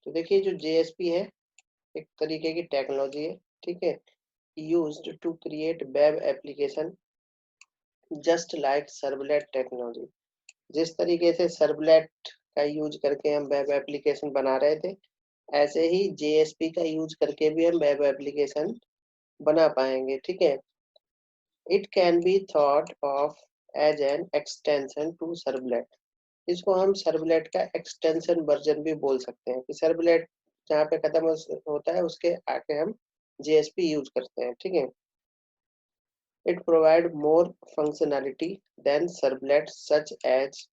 तो देखिए जो JSP है एक तरीके की टेक्नोलॉजी है, ठीक है, used to create web application just like servlet technology. जिस तरीके से सर्वलेट का यूज करके हम वेब एप्लीकेशन बना रहे थे, ऐसे ही JSP का यूज करके भी हम वेब एप्लीकेशन बना पाएंगे, ठीक है। It can be thought of as an extension to servlet. इसको हम सर्वलेट का एक्सटेंशन वर्जन भी बोल सकते हैं कि सर्वलेट जहाँ पे खत्म होता है उसके आके हम JSP यूज करते हैं, ठीक है। It provide more functionality than servlet such as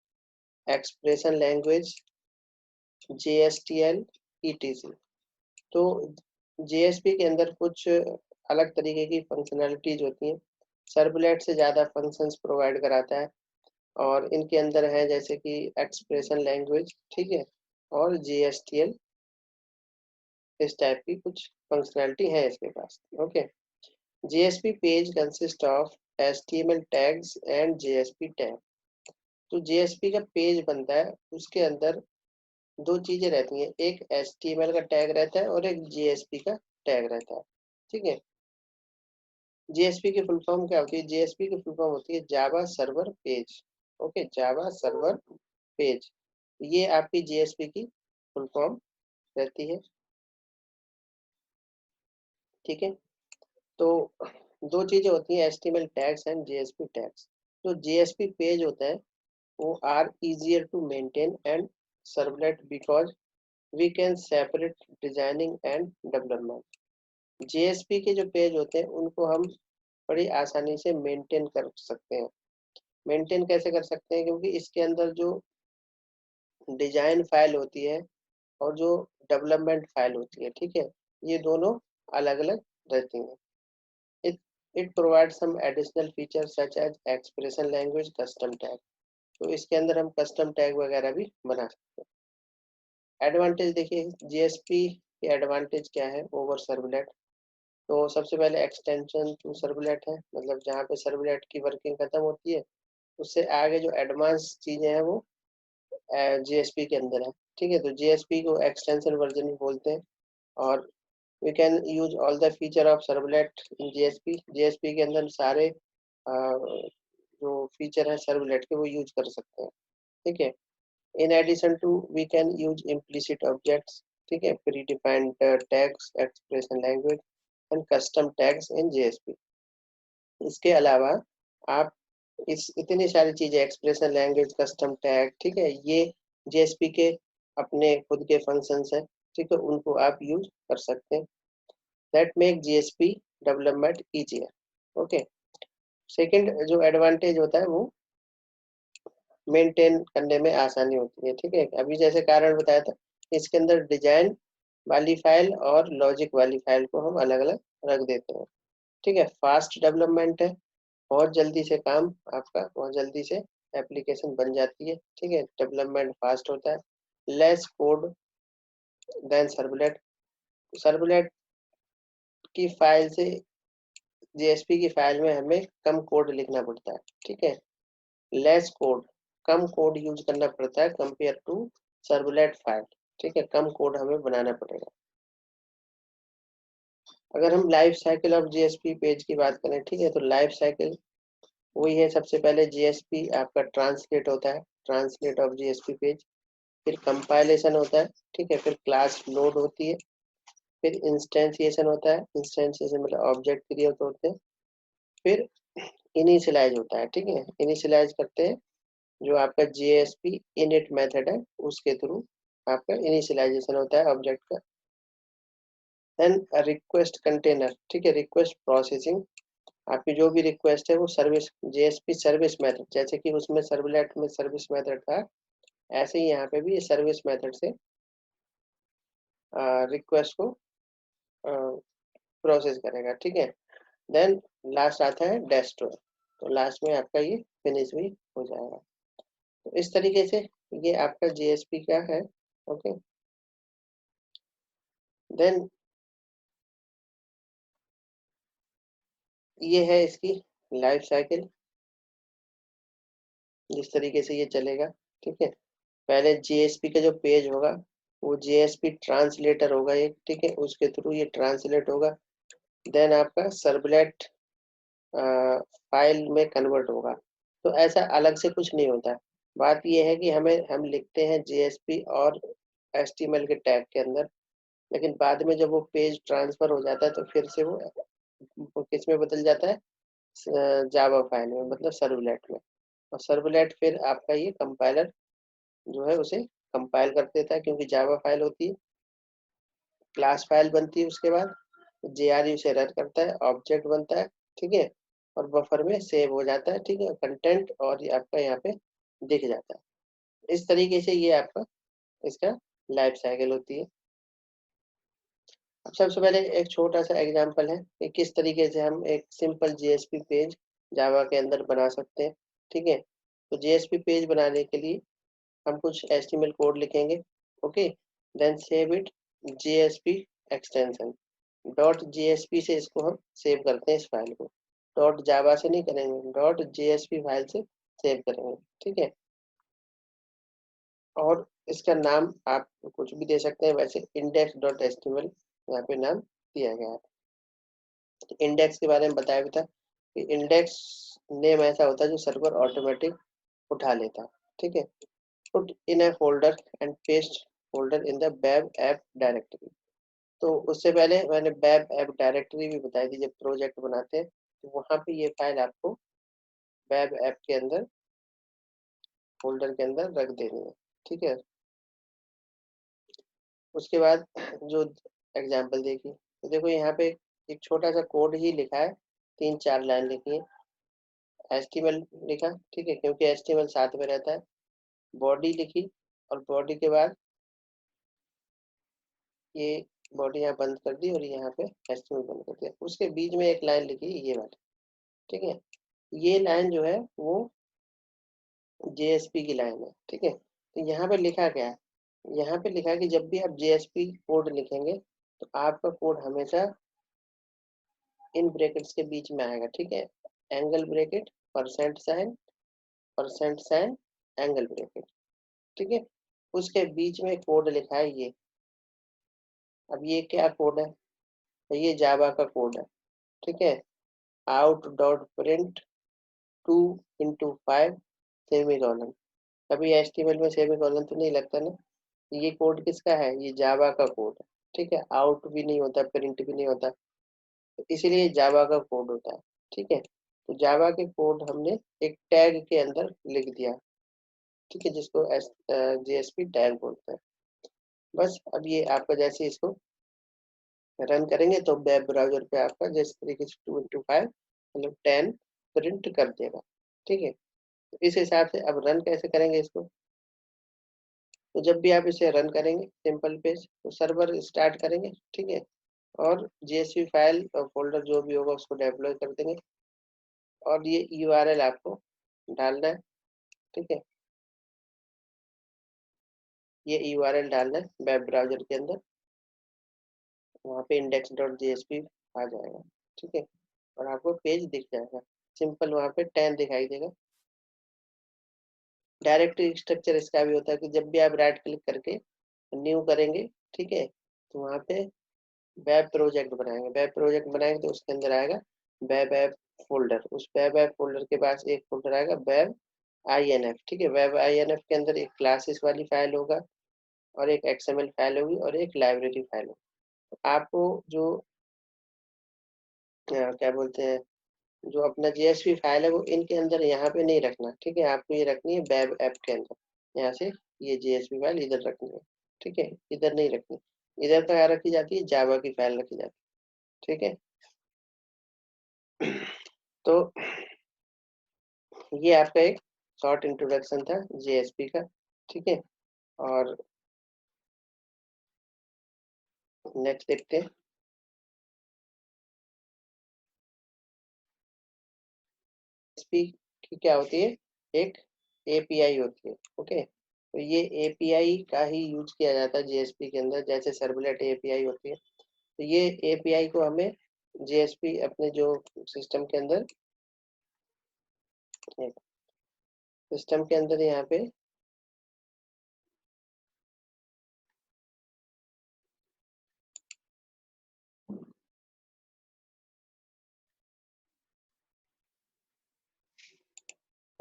expression language, JSTL, ETC। तो JSP के अंदर कुछ अलग तरीके की फंक्शनैलिटीज होती हैं, सर्वलेट से ज़्यादा फंक्शंस प्रोवाइड कराता है, और इनके अंदर है जैसे कि एक्सप्रेशन लैंग्वेज, ठीक है, और JSTL, इस टाइप की कुछ फंक्शनैलिटी है इसके पास। Okay, JSP page consist of HTML tags and JSP tag. तो JSP का पेज बनता है, उसके अंदर दो चीजें रहती हैं, एक HTML का टैग रहता है और एक JSP का टैग रहता है, ठीक है। JSP की फुल फॉर्म क्या होती है? JSP की फुल फॉर्म होती है Java server page. Okay, Java server page, ये आपकी JSP की फुल फॉर्म रहती है, ठीक है। तो दो चीजें होती हैं, HTML tags and JSP tags. तो JSP पेज होता है वो are easier to maintain and servlet because we can separate designing and development. JSP के जो पेज होते हैं उनको हम बड़ी आसानी से मेंटेन कर सकते हैं। मेंटेन कैसे कर सकते हैं? क्योंकि इसके अंदर जो डिजाइन फाइल होती है और जो डेवलपमेंट फाइल होती है, ठीक है, ये दोनों अलग अलग रहती हैं। It it provide some additional feature such as expression language custom tag. तो इसके अंदर हम कस्टम टैग वगैरह भी बना सकते हैं। एडवांटेज देखिए, JSP के एडवांटेज क्या है ओवर सर्वलेट। तो सबसे पहले एक्सटेंशन टू सर्वलेट है, मतलब जहाँ पे सर्वलेट की वर्किंग खत्म होती है उससे आगे जो एडवांस चीजें हैं वो JSP के अंदर है, ठीक है। तो JSP को एक्सटेंशन वर्जन भी बोलते हैं, और we can use all the feature of servlet in JSP। JSP के अंदर सारे जो फीचर है सर्वलेट के वो यूज कर सकते हैं, ठीक है। In addition to we can use implicit objects, ठीक है, predefined tags, expression language and custom tags in JSP। इसके अलावा आप इस इतनी सारी चीजें, एक्सप्रेशन लैंग्वेज, कस्टम टैग, ठीक है, ये JSP के अपने खुद के फंक्शंस हैं, ठीक है, उनको आप यूज कर सकते हैं। That make JSP development easier. Okay, second जो एडवांटेज होता है वो मेंटेन करने में आसानी होती है, ठीक है। अभी जैसे कारण बताया था, इसके अंदर डिजाइन वाली फाइल और लॉजिक वाली फाइल को हम अलग अलग रख देते हैं, ठीक है। फास्ट डेवलपमेंट है, बहुत जल्दी से काम आपका, बहुत जल्दी से एप्लीकेशन बन जाती है, ठीक है, डेवलपमेंट फास्ट होता है। Less code than servlet. Servlet की फाइल से JSP की फाइल में हमें कम कोड लिखना पड़ता है, ठीक है। लेस कोड, कम कोड यूज करना पड़ता है कंपेयर टू सर्वलेट फाइल, ठीक है, कम कोड हमें बनाना पड़ेगा। अगर हम life cycle of JSP page की बात करें, ठीक है, तो लाइफ साइकिल वही है, सबसे पहले JSP आपका ट्रांसलेट होता है, ट्रांसलेट ऑफ JSP पेज, फिर कंपाइलेशन होता है, ठीक है, फिर क्लास लोड होती है, फिर इंस्टेंसिएशन होता है, इंस्टेंसिएशन मतलब ऑब्जेक्ट क्रिएट होते हैं, फिर इनिशियलाइज होता है, ठीक है, इनिशियलाइज करते हैं जो आपका JSP इनिट मेथड है उसके थ्रू आपका इनिशियलाइजेशन होता है ऑब्जेक्ट का। देन रिक्वेस्ट कंटेनर, ठीक है, रिक्वेस्ट प्रोसेसिंग, आपकी जो भी रिक्वेस्ट है वो सर्विस, JSP सर्विस मेथड, जैसे कि उसमें सर्वलेट में सर्विस मेथड था, ऐसे ही यहाँ पे भी सर्विस मेथड से रिक्वेस्ट को प्रोसेस करेगा, ठीक है। देन लास्ट आता है डेस्ट्रॉय, तो लास्ट में आपका ये फिनिश भी हो जाएगा। तो इस तरीके से ये आपका JSP क्या है। ओके, देन ये है इसकी लाइफ साइकिल, जिस तरीके से ये चलेगा, ठीक है। पहले JSP का जो पेज होगा वो JSP ट्रांसलेटर होगा एक, ठीक है, उसके थ्रू ये ट्रांसलेट होगा, देन आपका सर्वलेट फाइल में कन्वर्ट होगा। तो ऐसा अलग से कुछ नहीं होता। बात ये है कि हम लिखते हैं JSP और HTML के टैग के अंदर, लेकिन बाद में जब वो पेज ट्रांसफर हो जाता है तो फिर से वो किस में बदल जाता है, जावा फाइल में, मतलब सर्वलेट में। और सर्वलेट फिर आपका ये कंपाइलर जो है उसे कंपाइल कर देता है, क्योंकि जावा फाइल होती है, क्लास फाइल बनती है, उसके बाद JRE उसे रन करता है, ऑब्जेक्ट बनता है, ठीक है, और बफर में सेव हो जाता है, ठीक है, कंटेंट, और ये आपका यहाँ पे दिख जाता है। इस तरीके से ये आपका इसका लाइफ साइकिल होती है। अब सबसे पहले एक छोटा सा एग्जांपल है कि किस तरीके से हम एक सिंपल JSP पेज जावा के अंदर बना सकते हैं, ठीक है। तो JSP पेज बनाने के लिए हम कुछ HTML कोड लिखेंगे, okay, then save it JSP extension, .JSP से इसको हम सेव करते हैं इस फाइल को, .java से नहीं करेंगे, .JSP फाइल से सेव करेंगे, ठीक है। और इसका नाम आप कुछ भी दे सकते हैं, वैसे index.html यहाँ पे नाम दिया गया है। इंडेक्स के बारे में बताया भी था कि इंडेक्स नेम ऐसा होता है जो सर्वर ऑटोमेटिक उठा लेता है, ठीक है। Put in A folder and paste folder in the web app directory. तो उससे पहले मैंने वेब ऐप डायरेक्टरी भी बताई थी, जब प्रोजेक्ट बनाते हैं तो वहाँ पे ये फाइल आपको वेब ऐप के अंदर फोल्डर के अंदर रख देनी है, ठीक है। उसके बाद जो एग्जाम्पल देखिए, तो देखो यहाँ पे एक छोटा सा कोड ही लिखा है, 3-4 लाइन लिखी है, HTML लिखा, ठीक है, क्योंकि HTML साथ में रहता है, बॉडी लिखी, और बॉडी के बाद ये बॉडी यहाँ बंद कर दी और यहाँ पे HTML बंद कर दिया, उसके बीच में एक लाइन लिखी ये वाली, ठीक है। ये लाइन जो है वो JSP की लाइन है, ठीक है। तो यहाँ पे लिखा क्या है, यहाँ पे लिखा है कि जब भी आप JSP कोड लिखेंगे तो आपका कोड हमेशा इन ब्रैकेट्स के बीच में आएगा, ठीक है, angle bracket, percent sign, angle bracket, ठीक है। उसके बीच में कोड लिखा है ये। अब ये क्या कोड है, तो ये जावा का कोड है, ठीक है, out.print 2 into 5 सेमीकोलन। कभी HTML में सेमीकोलन तो नहीं लगता ना, ये कोड किसका है, ये जावा का कोड है, ठीक है। आउट भी नहीं होता, प्रिंट भी नहीं होता, तो इसीलिए जावा का कोड होता है, ठीक है। तो जावा के कोड हमने एक टैग के अंदर लिख दिया, ठीक है, जिसको JSP टैग बोलते हैं। बस अब ये आपका जैसे इसको रन करेंगे तो वेब ब्राउजर पे आपका जिस तरीके से 2 into 5 मतलब 10 प्रिंट कर देगा, ठीक है। तो इस हिसाब से अब रन कैसे करेंगे इसको, तो जब भी आप इसे रन करेंगे सिंपल पेज, तो सर्वर स्टार्ट करेंगे, ठीक है, और JSP फाइल और फोल्डर जो भी होगा उसको डिप्लॉय कर देंगे, और ये URL आपको डालना है, ठीक है, ये URL डालना है वेब ब्राउजर के अंदर, वहाँ पे index.jsp आ जाएगा, ठीक है, और आपको पेज दिख जाएगा, सिंपल वहाँ पे 10 दिखाई देगा। डायरेक्टरी स्ट्रक्चर इसका भी होता है कि जब भी आप राइट क्लिक करके न्यू करेंगे, ठीक है, तो वहाँ पे वेब प्रोजेक्ट बनाएंगे, वेब प्रोजेक्ट बनाएंगे तो उसके अंदर आएगा वेब ऐप फोल्डर, उस वेब ऐप फोल्डर के पास एक फोल्डर आएगा वेब INF, ठीक है। वेब INF के अंदर एक क्लासेस वाली फाइल होगा, और एक XML फाइल होगी, और एक लाइब्रेरी फाइल होगी। आपको जो क्या बोलते हैं, जो अपना JSP फाइल है वो इनके अंदर यहाँ पे नहीं रखना, ठीक है, आपको ये रखनी है वेब ऐप के अंदर, यहाँ से ये JSP फाइल इधर रखनी है, ठीक है, इधर नहीं रखनी, इधर तो रखी जाती है, जावा की फाइल रखी जाती है, ठीक है। तो ये आपका एक शॉर्ट इंट्रोडक्शन था JSP का, ठीक है। और नेक्स्ट देखते हैं, JSP की क्या होती है, एक API होती है, ओके। तो ये API का ही यूज किया जाता है JSP के अंदर, जैसे सर्वलेट API होती है, तो ये API को हमें JSP अपने जो सिस्टम के अंदर यहाँ पे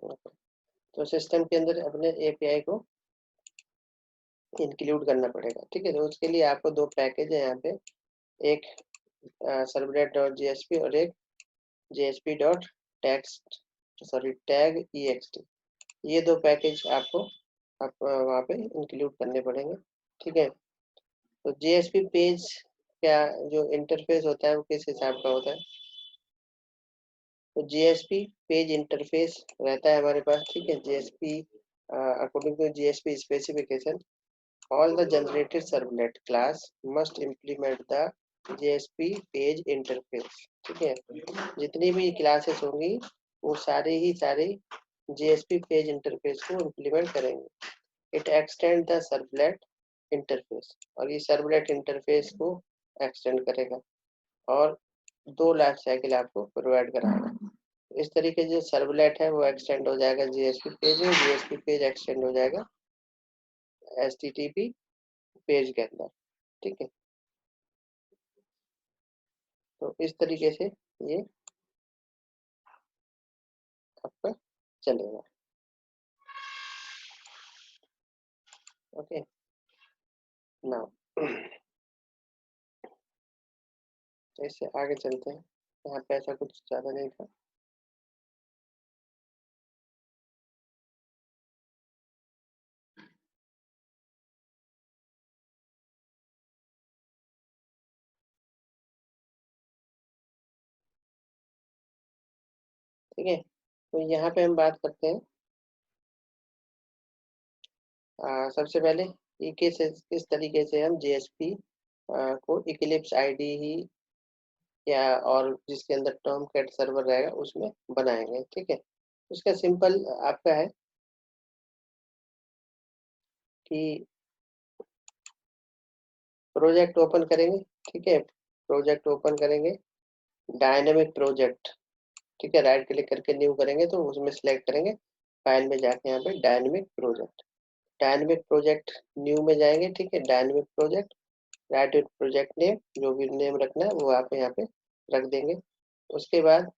तो सिस्टम के अंदर अपने एपीआई को इंक्लूड करना पड़ेगा। ठीक है, तो उसके लिए आपको दो पैकेज है यहाँ पे, एक सर्वलेट डॉट जेएसपी और एक JSP dot text sorry tag EXT। ये दो पैकेज आपको वहाँ पे इंक्लूड करने पड़ेंगे। ठीक है, तो जेएसपी पेज क्या जो इंटरफेस होता है वो किस हिसाब का होता है? तो जेएसपी पेज इंटरफेस रहता है हमारे पास। ठीक है, JSP according to JSP specification all the generated servlet class must implement the JSP page interface. ठीक है, जितनी भी क्लासेस होंगी वो सारे ही सारे JSP पेज इंटरफेस को इम्प्लीमेंट करेंगे। It extend the servlet interface, और ये सर्वलेट इंटरफेस को एक्सटेंड करेगा और दो लाइफ साइकिल आपको प्रोवाइड कराएगा। इस तरीके से सर्वलेट है वो एक्सटेंड हो जाएगा जीएसपी पेज में, जीएसपी पेज एक्सटेंड हो जाएगा HTTP पेज के अंदर। ठीक है, तो इस तरीके से ये आपका चलेगा। ओके, नाउ तो इससे आगे चलते हैं। यहाँ पे ऐसा कुछ ज़्यादा नहीं था। ठीक है, तो यहाँ पे हम बात करते हैं सबसे पहले ये किस तरीके से हम JSP को इक्लिप्स आईडी ही या और जिसके अंदर टॉम कैट सर्वर रहेगा उसमें बनाएंगे। ठीक है, उसका सिंपल आपका है कि प्रोजेक्ट ओपन करेंगे। ठीक है, प्रोजेक्ट ओपन करेंगे, डायनेमिक प्रोजेक्ट। ठीक है, राइट क्लिक करके न्यू करेंगे तो उसमें सेलेक्ट करेंगे, फाइल में जाके यहाँ पे डायनेमिक प्रोजेक्ट न्यू में जाएंगे। ठीक है, dynamic project, right with project name, जो भी नेम रखना है वो आप यहाँ पे रख देंगे। उसके बाद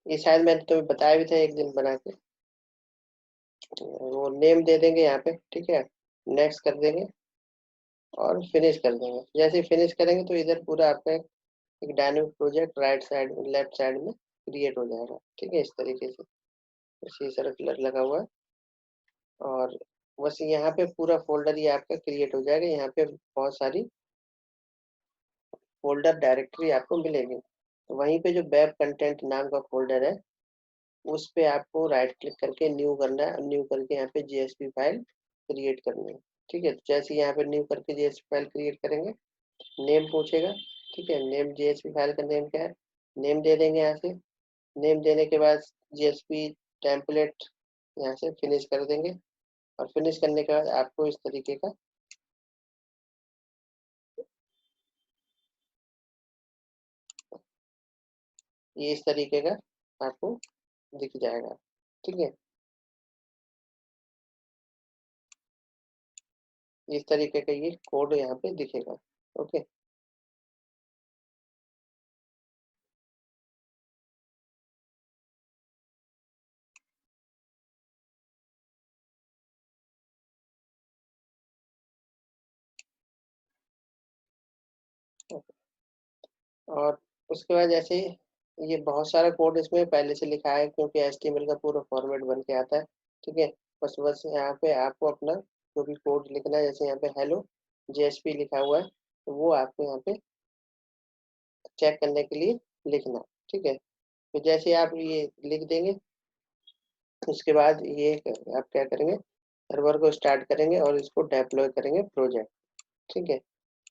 ये शायद मैंने तुम्हें बताया भी था एक दिन बना के, वो नेम दे देंगे यहाँ पे। ठीक है, नेक्स्ट कर देंगे और फिनिश कर देंगे। जैसे ही फिनिश करेंगे तो इधर पूरा आपका एक डायनेमिक प्रोजेक्ट राइट साइड में लेफ्ट साइड में क्रिएट हो जाएगा। ठीक है, इस तरीके से इसी सर्कुलर लगा हुआ है और बस यहाँ पे पूरा फोल्डर ही आपका क्रिएट हो जाएगा। यहाँ पे बहुत सारी फोल्डर डायरेक्टरी आपको मिलेगी। तो वहीं पे जो वेब कंटेंट नाम का फोल्डर है उस पे आपको राइट क्लिक करके न्यू करना है। न्यू करके यहाँ पे जेएसपी फाइल क्रिएट करनी है। ठीक है, तो जैसे यहाँ पे न्यू करके जेएसपी फाइल क्रिएट करेंगे, नेम पूछेगा। ठीक है, नेम जेएसपी फाइल का नेम क्या है, नेम दे देंगे यहाँ से। नेम देने के बाद जेएसपी टेम्पलेट यहाँ से फिनिश कर देंगे और फिनिश करने के बाद आपको इस तरीके का ये इस तरीके का आपको दिख जाएगा। ठीक है, इस तरीके का ये कोड यहाँ पे दिखेगा। ओके, और उसके बाद जैसे ये बहुत सारा कोड इसमें पहले से लिखा है क्योंकि HTML का पूरा फॉर्मेट बन के आता है। ठीक है, बस बस यहाँ पे आपको अपना जो भी कोड लिखना है, जैसे यहाँ पे हेलो JSP लिखा हुआ है तो वो आपको यहाँ पे चेक करने के लिए लिखना। ठीक है, तो जैसे आप ये लिख देंगे उसके बाद ये आप क्या करेंगे, सर्वर को स्टार्ट करेंगे और इसको डेप्लॉय करेंगे प्रोजेक्ट। ठीक है,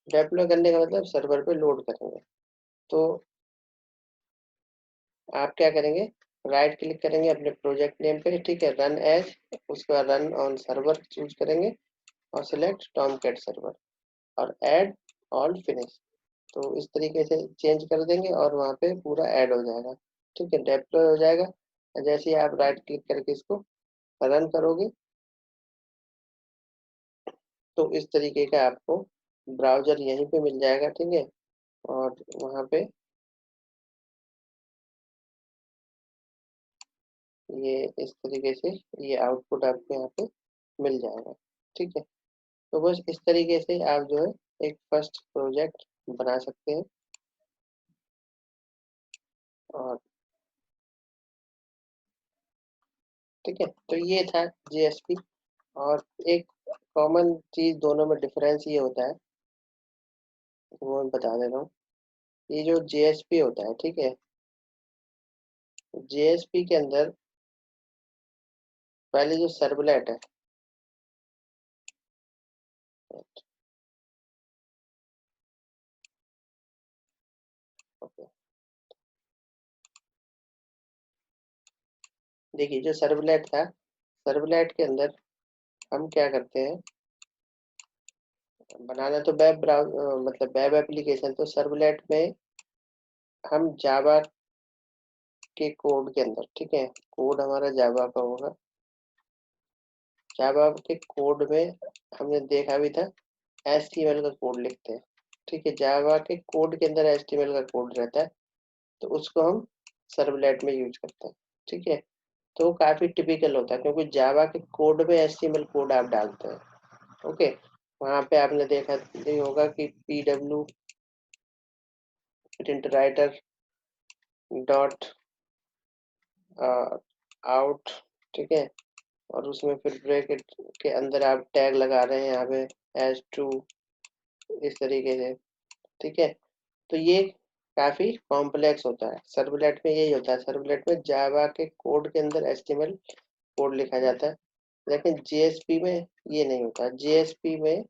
डेप्लॉय करने का मतलब सर्वर पे लोड करेंगे। तो आप क्या करेंगे, राइट क्लिक करेंगे अपने प्रोजेक्ट नेम पे। ठीक है, रन एज, उसके बाद रन ऑन सर्वर चूज करेंगे और सिलेक्ट टॉम कैट सर्वर और ऐड ऑल फिनिश। तो इस तरीके से चेंज कर देंगे और वहाँ पे पूरा ऐड हो जाएगा। ठीक है, डिप्लॉय हो जाएगा। जैसे ही आप राइट क्लिक करके इसको रन करोगे तो इस तरीके का आपको ब्राउजर यहीं पे मिल जाएगा, ठीक है। और वहाँ पे ये इस तरीके से ये आउटपुट आपको यहाँ पे मिल जाएगा, ठीक है। तो बस इस तरीके से आप जो है एक फर्स्ट प्रोजेक्ट बना सकते हैं। और ठीक है, तो ये था जेएसपी। और एक कॉमन चीज दोनों में डिफरेंस ये होता है, वो मैं बता दे रहा हूँ। ये जो जेएसपी होता है, ठीक है, जेएसपी के अंदर पहले जो सर्वलेट है, ओके, देखिए जो सर्वलेट था, सर्वलेट के अंदर हम क्या करते हैं, बनाना तो वेब मतलब वेब एप्लीकेशन, तो सर्वलेट में हम जावा के कोड के अंदर, ठीक है, कोड हमारा जावा का होगा। जावा के कोड में हमने देखा भी था एचटीएमएल का कोड लिखते हैं, ठीक है, जावा के कोड के अंदर एचटीएमएल का कोड रहता है, तो उसको हम सर्वलेट में यूज करते हैं, ठीक है। तो वो काफी टिपिकल होता है, क्योंकि जावा के कोड में एचटीएमएल कोड आप डालते हैं, ओके। वहां पे आपने देखा नहीं होगा कि PW print writer dot out, ठीक है, और उसमें फिर ब्रैकेट के अंदर आप टैग लगा रहे हैं यहाँ पे एज टू, इस तरीके से, ठीक है। तो ये काफी कॉम्प्लेक्स होता है। सर्वलेट में यही होता है, सर्वलेट में जावा के कोड के अंदर एचटीएमएल कोड लिखा जाता है, लेकिन जेएसपी में ये नहीं होता। जेएसपी में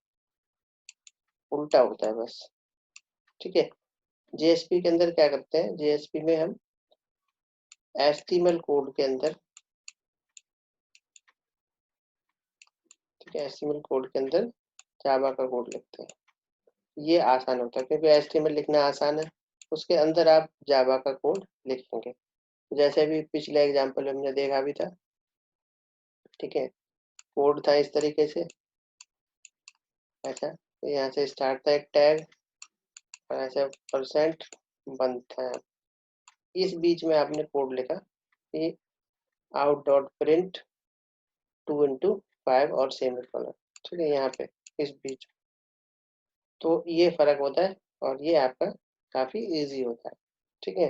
उल्टा होता है बस, ठीक है। जेएसपी के अंदर क्या करते हैं, जेएसपी में हम एचटीएमएल कोड के अंदर, ठीक है, एचटीएमएल कोड के अंदर जावा का कोड लिखते हैं। ये आसान होता है, क्योंकि एचटीएमएल लिखना आसान है, उसके अंदर आप जावा का कोड लिखेंगे। जैसे भी पिछले एग्जांपल हमने देखा भी था, ठीक है, कोड था इस तरीके से, ऐसा, तो यहाँ से स्टार्ट था एक टैग, और ऐसे परसेंट बनता है, इस बीच में आपने कोड लिखा कि आउट डॉट प्रिंट 2 into 5 और सेमीकोलन, ठीक है, यहाँ पे इस बीच। तो ये फर्क होता है, और ये आपका काफी इजी होता है, ठीक है।